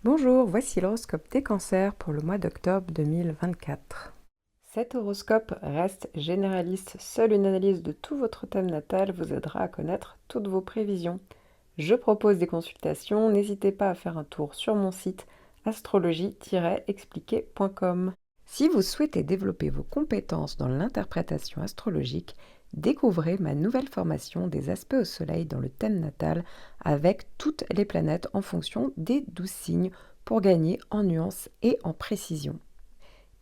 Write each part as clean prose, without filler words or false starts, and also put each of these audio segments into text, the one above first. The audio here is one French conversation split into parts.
Bonjour, voici l'horoscope des cancers pour le mois d'octobre 2024. Cet horoscope reste généraliste, seule une analyse de tout votre thème natal vous aidera à connaître toutes vos prévisions. Je propose des consultations, n'hésitez pas à faire un tour sur mon site astrologie-expliqué.com. Si vous souhaitez développer vos compétences dans l'interprétation astrologique, découvrez ma nouvelle formation des aspects au soleil dans le thème natal avec toutes les planètes en fonction des 12 signes pour gagner en nuances et en précision.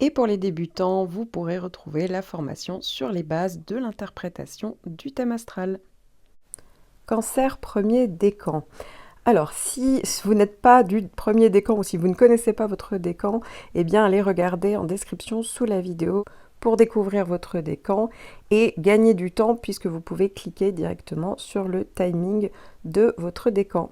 Et pour les débutants, vous pourrez retrouver la formation sur les bases de l'interprétation du thème astral. Cancer premier décan. Alors, si vous n'êtes pas du premier décan ou si vous ne connaissez pas votre décan, eh bien, allez regarder en description sous la vidéo pour découvrir votre décan et gagner du temps puisque vous pouvez cliquer directement sur le timing de votre décan.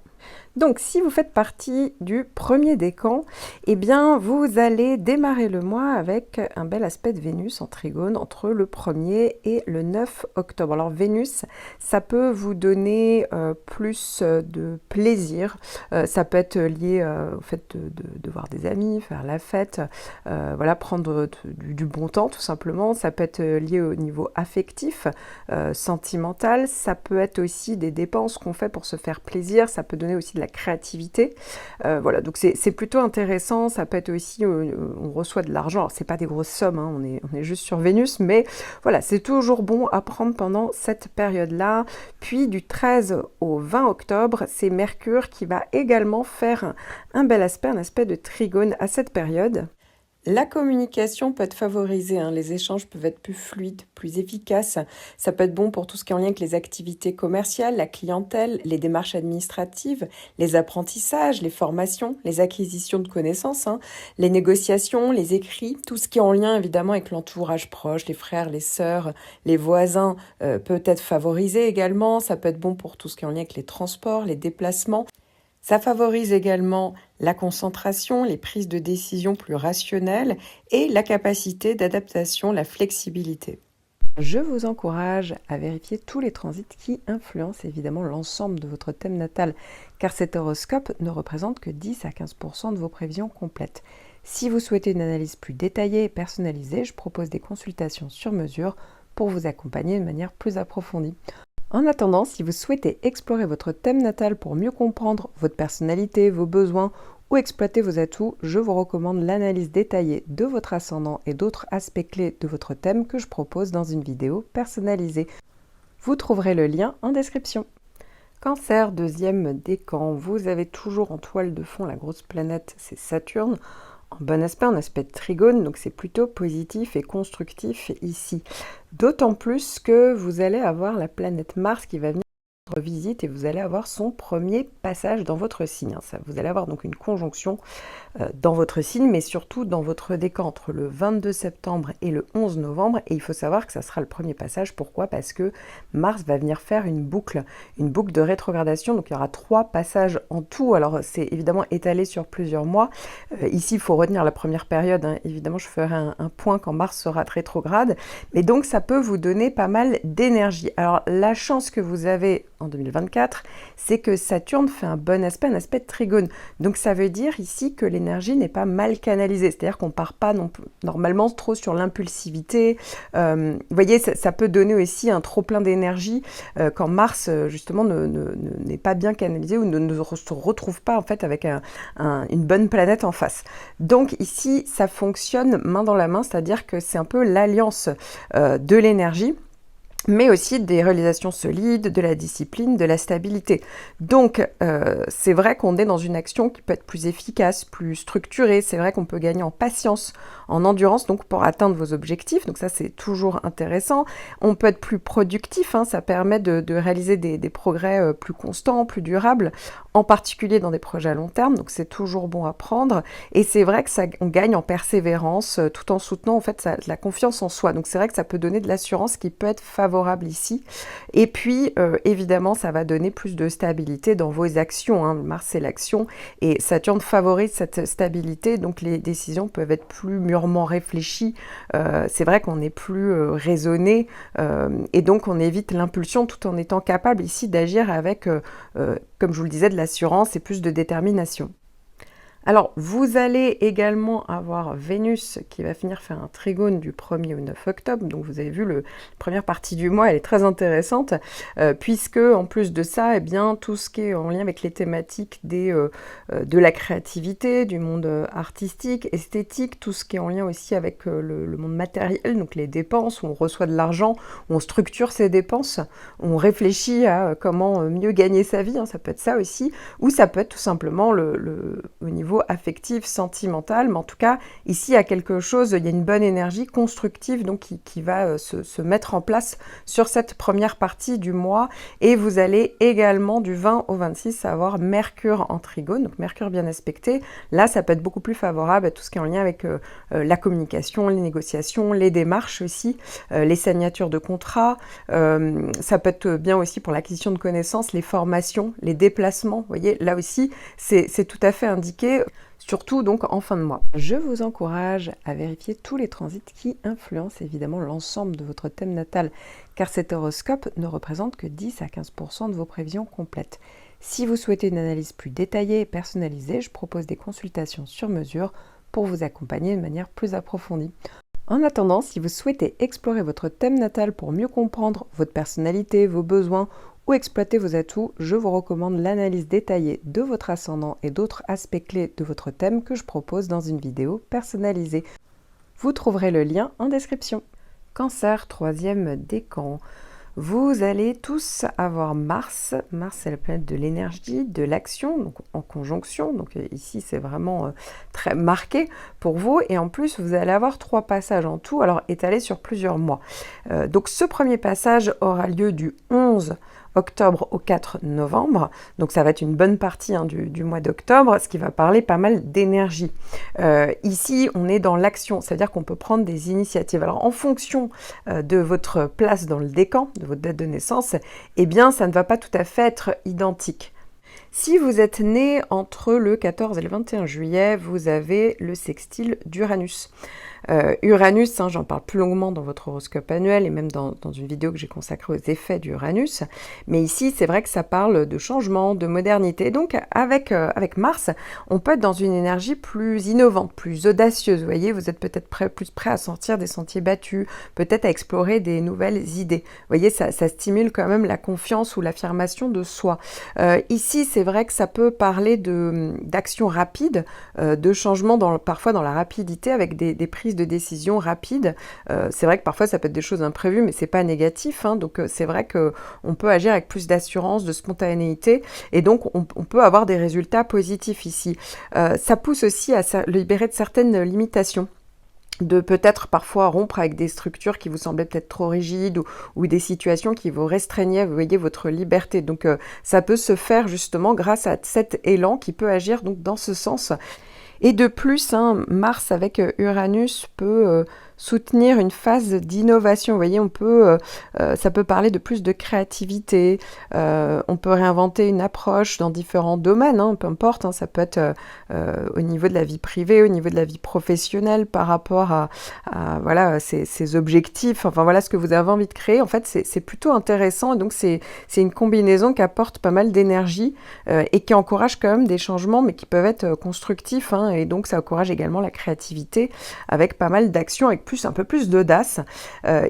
Donc, si vous faites partie du premier décan, eh bien, vous allez démarrer le mois avec un bel aspect de Vénus en trigone entre le 1er et le 9 octobre. Alors, Vénus, ça peut vous donner plus de plaisir. Ça peut être lié au fait de voir des amis, faire la fête, voilà, prendre du bon temps, tout simplement. Ça peut être lié au niveau affectif, sentimental. Ça peut être aussi des dépenses qu'on fait pour se faire plaisir. Ça peut donner aussi de la créativité. Voilà, donc c'est plutôt intéressant. Ça peut être aussi, on reçoit de l'argent. Alors, c'est pas des grosses sommes, hein, on est juste sur Vénus, mais voilà, c'est toujours bon à prendre pendant cette période-là. Puis du 13 au 20 octobre, c'est Mercure qui va également faire un bel aspect, un aspect de trigone à cette période. La communication peut être favorisée, hein. Les échanges peuvent être plus fluides, plus efficaces. Ça peut être bon pour tout ce qui est en lien avec les activités commerciales, la clientèle, les démarches administratives, les apprentissages, les formations, les acquisitions de connaissances, hein, les négociations, les écrits, tout ce qui est en lien évidemment avec l'entourage proche, les frères, les sœurs, les voisins peut être favorisé également. Ça peut être bon pour tout ce qui est en lien avec les transports, les déplacements. Ça favorise également la concentration, les prises de décision plus rationnelles et la capacité d'adaptation, la flexibilité. Je vous encourage à vérifier tous les transits qui influencent évidemment l'ensemble de votre thème natal, car cet horoscope ne représente que 10 à 15% de vos prévisions complètes. Si vous souhaitez une analyse plus détaillée et personnalisée, je propose des consultations sur mesure pour vous accompagner de manière plus approfondie. En attendant, si vous souhaitez explorer votre thème natal pour mieux comprendre votre personnalité, vos besoins ou exploiter vos atouts, je vous recommande l'analyse détaillée de votre ascendant et d'autres aspects clés de votre thème que je propose dans une vidéo personnalisée. Vous trouverez le lien en description. Cancer, deuxième décan, vous avez toujours en toile de fond la grosse planète, c'est Saturne, en bon aspect, en aspect de trigone, donc c'est plutôt positif et constructif ici. D'autant plus que vous allez avoir la planète Mars qui va venir rendre visite et vous allez avoir son premier passage dans votre signe. Vous allez avoir donc une conjonction dans votre signe, mais surtout dans votre décan entre le 22 septembre et le 11 novembre. Et il faut savoir que ça sera le premier passage. Pourquoi? Parce que Mars va venir faire une boucle de rétrogradation. Donc il y aura 3 passages en tout. Alors c'est évidemment étalé sur plusieurs mois. Ici, il faut retenir la première période, hein. Évidemment, je ferai un point quand Mars sera rétrograde. Mais donc ça peut vous donner pas mal d'énergie. Alors la chance que vous avez en 2024, c'est que Saturne fait un bon aspect, un aspect de trigone. Donc ça veut dire ici que l'énergie n'est pas mal canalisée, c'est-à-dire qu'on ne part pas normalement trop sur l'impulsivité. Vous voyez, ça peut donner aussi un trop plein d'énergie quand Mars justement n'est pas bien canalisé ou ne se retrouve pas en fait avec une bonne planète en face. Donc ici, ça fonctionne main dans la main, c'est-à-dire que c'est un peu l'alliance de l'énergie, mais aussi des réalisations solides, de la discipline, de la stabilité. Donc, c'est vrai qu'on est dans une action qui peut être plus efficace, plus structurée. C'est vrai qu'on peut gagner en patience, en endurance, donc pour atteindre vos objectifs. Donc ça, c'est toujours intéressant. On peut être plus productif, hein, ça permet de réaliser des progrès plus constants, plus durables, en particulier dans des projets à long terme. Donc c'est toujours bon à prendre. Et c'est vrai que on gagne en persévérance, tout en soutenant en fait la confiance en soi. Donc c'est vrai que ça peut donner de l'assurance qui peut être favorable ici. Et puis, évidemment, ça va donner plus de stabilité dans vos actions, hein. Mars, c'est l'action. Et Saturne favorise cette stabilité. Donc, les décisions peuvent être plus mûrement réfléchies. C'est vrai qu'on est plus raisonné. Et donc, on évite l'impulsion tout en étant capable ici d'agir avec, comme je vous le disais, de l'assurance et plus de détermination. Alors, vous allez également avoir Vénus qui va finir faire un trigone du 1er au 9 octobre. Donc, vous avez vu, la première partie du mois, elle est très intéressante, puisque, en plus de ça, eh bien, tout ce qui est en lien avec les thématiques de la créativité, du monde artistique, esthétique, tout ce qui est en lien aussi avec le monde matériel, donc les dépenses, où on reçoit de l'argent, où on structure ses dépenses, où on réfléchit à comment mieux gagner sa vie, hein, ça peut être ça aussi, ou ça peut être tout simplement au niveau affectif, sentimental, mais en tout cas, ici, il y a quelque chose, il y a une bonne énergie constructive donc qui va se mettre en place sur cette première partie du mois, et vous allez également du 20 au 26 avoir Mercure en trigone, donc Mercure bien aspecté. Là, ça peut être beaucoup plus favorable à tout ce qui est en lien avec la communication, les négociations, les démarches aussi, les signatures de contrats. Ça peut être bien aussi pour l'acquisition de connaissances, les formations, les déplacements. Vous voyez, là aussi, c'est tout à fait indiqué, surtout donc en fin de mois. Je vous encourage à vérifier tous les transits qui influencent évidemment l'ensemble de votre thème natal, car cet horoscope ne représente que 10 à 15% de vos prévisions complètes. Si vous souhaitez une analyse plus détaillée et personnalisée, je propose des consultations sur mesure pour vous accompagner de manière plus approfondie. En attendant, si vous souhaitez explorer votre thème natal pour mieux comprendre votre personnalité, vos besoins ou exploiter vos atouts, je vous recommande l'analyse détaillée de votre ascendant et d'autres aspects clés de votre thème que je propose dans une vidéo personnalisée. Vous trouverez le lien en description. Cancer, troisième décan. Vous allez tous avoir Mars. Mars, c'est la planète de l'énergie, de l'action, donc en conjonction. Donc ici, c'est vraiment très marqué pour vous. Et en plus, vous allez avoir 3 passages en tout, alors étalés sur plusieurs mois. Donc ce premier passage aura lieu du 11 octobre au 4 novembre, donc ça va être une bonne partie du mois d'octobre, ce qui va parler pas mal d'énergie. Ici, on est dans l'action, c'est-à-dire qu'on peut prendre des initiatives. Alors, en fonction de votre place dans le décan, de votre date de naissance, eh bien, ça ne va pas tout à fait être identique. Si vous êtes né entre le 14 et le 21 juillet, vous avez le sextile d'Uranus. Uranus, j'en parle plus longuement dans votre horoscope annuel et même dans une vidéo que j'ai consacrée aux effets d'Uranus. Mais ici, c'est vrai que ça parle de changement, de modernité. Donc, avec Mars, on peut être dans une énergie plus innovante, plus audacieuse. Vous voyez, vous êtes peut-être plus prêt à sortir des sentiers battus, peut-être à explorer des nouvelles idées. Vous voyez, ça stimule quand même la confiance ou l'affirmation de soi. Ici, c'est vrai que ça peut parler d'action rapide, de changement parfois dans la rapidité avec des prises de décision rapides. C'est vrai que parfois ça peut être des choses imprévues, mais c'est pas négatif, donc c'est vrai qu'on peut agir avec plus d'assurance, de spontanéité, et donc on peut avoir des résultats positifs ici. Ça pousse aussi à libérer de certaines limitations, de peut-être parfois rompre avec des structures qui vous semblaient peut-être trop rigides ou des situations qui vous restreignaient, vous voyez, votre liberté. Donc ça peut se faire justement grâce à cet élan qui peut agir donc dans ce sens. Et de plus, Mars avec Uranus peut soutenir une phase d'innovation. Vous voyez, ça peut parler de plus de créativité. On peut réinventer une approche dans différents domaines, peu importe. Ça peut être au niveau de la vie privée, au niveau de la vie professionnelle, par rapport à voilà, ces objectifs. Enfin voilà, ce que vous avez envie de créer. En fait, c'est plutôt intéressant. Et donc c'est une combinaison qui apporte pas mal d'énergie et qui encourage quand même des changements, mais qui peuvent être constructifs. Et donc ça encourage également la créativité avec pas mal d'actions, avec un peu plus d'audace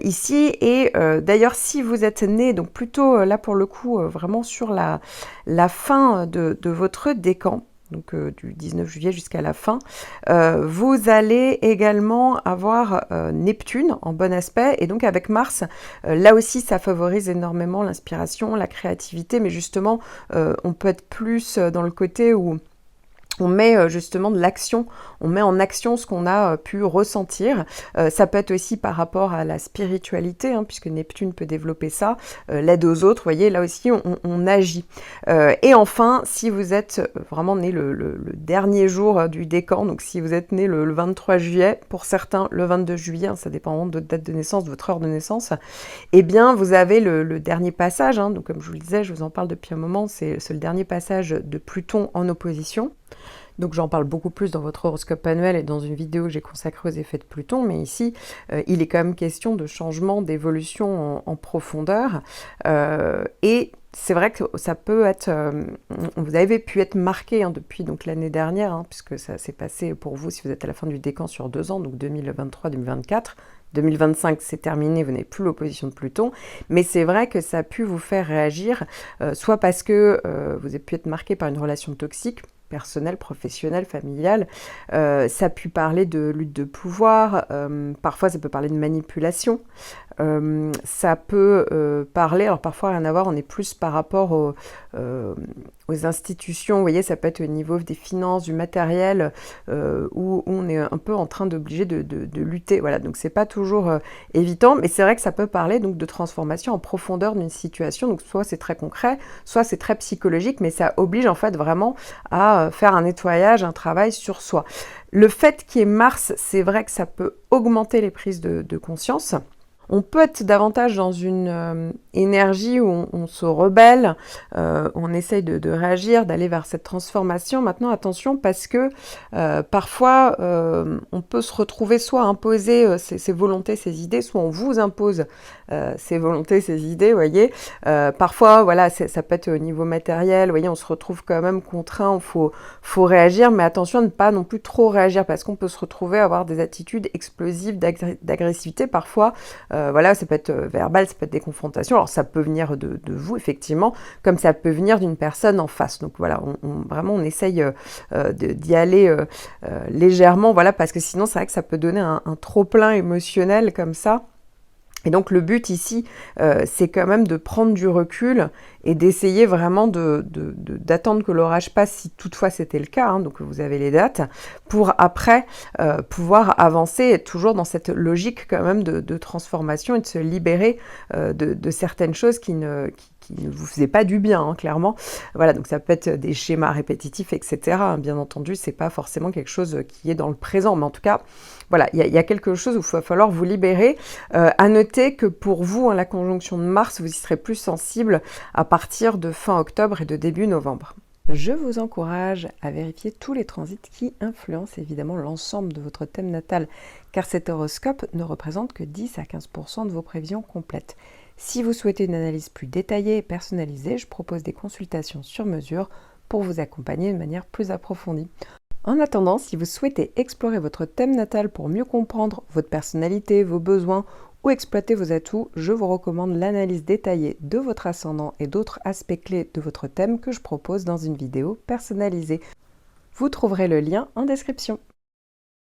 ici. Et d'ailleurs, si vous êtes né, donc plutôt là pour le coup, vraiment sur la fin de votre décan, donc du 19 juillet jusqu'à la fin, vous allez également avoir Neptune en bon aspect, et donc avec Mars, là aussi ça favorise énormément l'inspiration, la créativité, mais justement on peut être plus dans le côté où on met justement de l'action, on met en action ce qu'on a pu ressentir. Ça peut être aussi par rapport à la spiritualité, puisque Neptune peut développer ça, l'aide aux autres, vous voyez, là aussi on agit. Et enfin, si vous êtes vraiment né le dernier jour du décan, donc si vous êtes né le 23 juillet, pour certains le 22 juillet, ça dépend vraiment de votre date de naissance, de votre heure de naissance, eh bien vous avez le dernier passage, donc comme je vous le disais, je vous en parle depuis un moment, c'est le dernier passage de Pluton en opposition. Donc j'en parle beaucoup plus dans votre horoscope annuel et dans une vidéo que j'ai consacrée aux effets de Pluton, mais ici, il est quand même question de changement, d'évolution en profondeur, et c'est vrai que ça peut être, vous avez pu être marqué depuis donc l'année dernière, puisque ça s'est passé pour vous si vous êtes à la fin du décan sur 2 ans, donc 2023-2024. 2025, c'est terminé, vous n'avez plus l'opposition de Pluton, mais c'est vrai que ça a pu vous faire réagir, soit parce que vous avez pu être marqué par une relation toxique, personnelle, professionnelle, familiale, ça a pu parler de lutte de pouvoir, parfois ça peut parler de manipulation, ça peut parler, alors parfois rien à voir, on est plus par rapport aux institutions, vous voyez, ça peut être au niveau des finances, du matériel, où on est un peu en train d'obliger de lutter, voilà, donc c'est pas toujours évident, mais c'est vrai que ça peut parler donc de transformation en profondeur d'une situation, donc soit c'est très concret, soit c'est très psychologique, mais ça oblige en fait vraiment à faire un nettoyage, un travail sur soi. Le fait qu'il y ait Mars, c'est vrai que ça peut augmenter les prises de conscience. On peut être davantage dans une énergie où on se rebelle, on essaye de réagir, d'aller vers cette transformation. Maintenant, attention, parce que parfois, on peut se retrouver soit imposer ses volontés, ses idées, soit on vous impose ses volontés, ses idées, vous voyez. Parfois, voilà, ça peut être au niveau matériel, vous voyez, on se retrouve quand même contraint, il faut réagir, mais attention à ne pas non plus trop réagir, parce qu'on peut se retrouver à avoir des attitudes explosives d'agressivité parfois. Voilà, ça peut être verbal, ça peut être des confrontations. Alors ça peut venir de vous, effectivement, comme ça peut venir d'une personne en face. Donc voilà, vraiment, on essaye d'y aller légèrement, voilà, parce que sinon, c'est vrai que ça peut donner un trop-plein émotionnel comme ça. Et donc le but ici, c'est quand même de prendre du recul et d'essayer vraiment d'attendre que l'orage passe, si toutefois c'était le cas, donc vous avez les dates, pour après pouvoir avancer, et toujours dans cette logique quand même de transformation et de se libérer de certaines choses qui ne vous faisaient pas du bien, clairement. Voilà, donc ça peut être des schémas répétitifs, etc. Bien entendu, c'est pas forcément quelque chose qui est dans le présent, mais en tout cas, voilà, il y a quelque chose où il va falloir vous libérer. À noter que pour vous, la conjonction de Mars, vous y serez plus sensible à partir de fin octobre et de début novembre. Je vous encourage à vérifier tous les transits qui influencent évidemment l'ensemble de votre thème natal, car cet horoscope ne représente que 10 à 15% de vos prévisions complètes. Si vous souhaitez une analyse plus détaillée et personnalisée, je propose des consultations sur mesure pour vous accompagner de manière plus approfondie. En attendant, si vous souhaitez explorer votre thème natal pour mieux comprendre votre personnalité, vos besoins ou exploiter vos atouts, je vous recommande l'analyse détaillée de votre ascendant et d'autres aspects clés de votre thème que je propose dans une vidéo personnalisée. Vous trouverez le lien en description.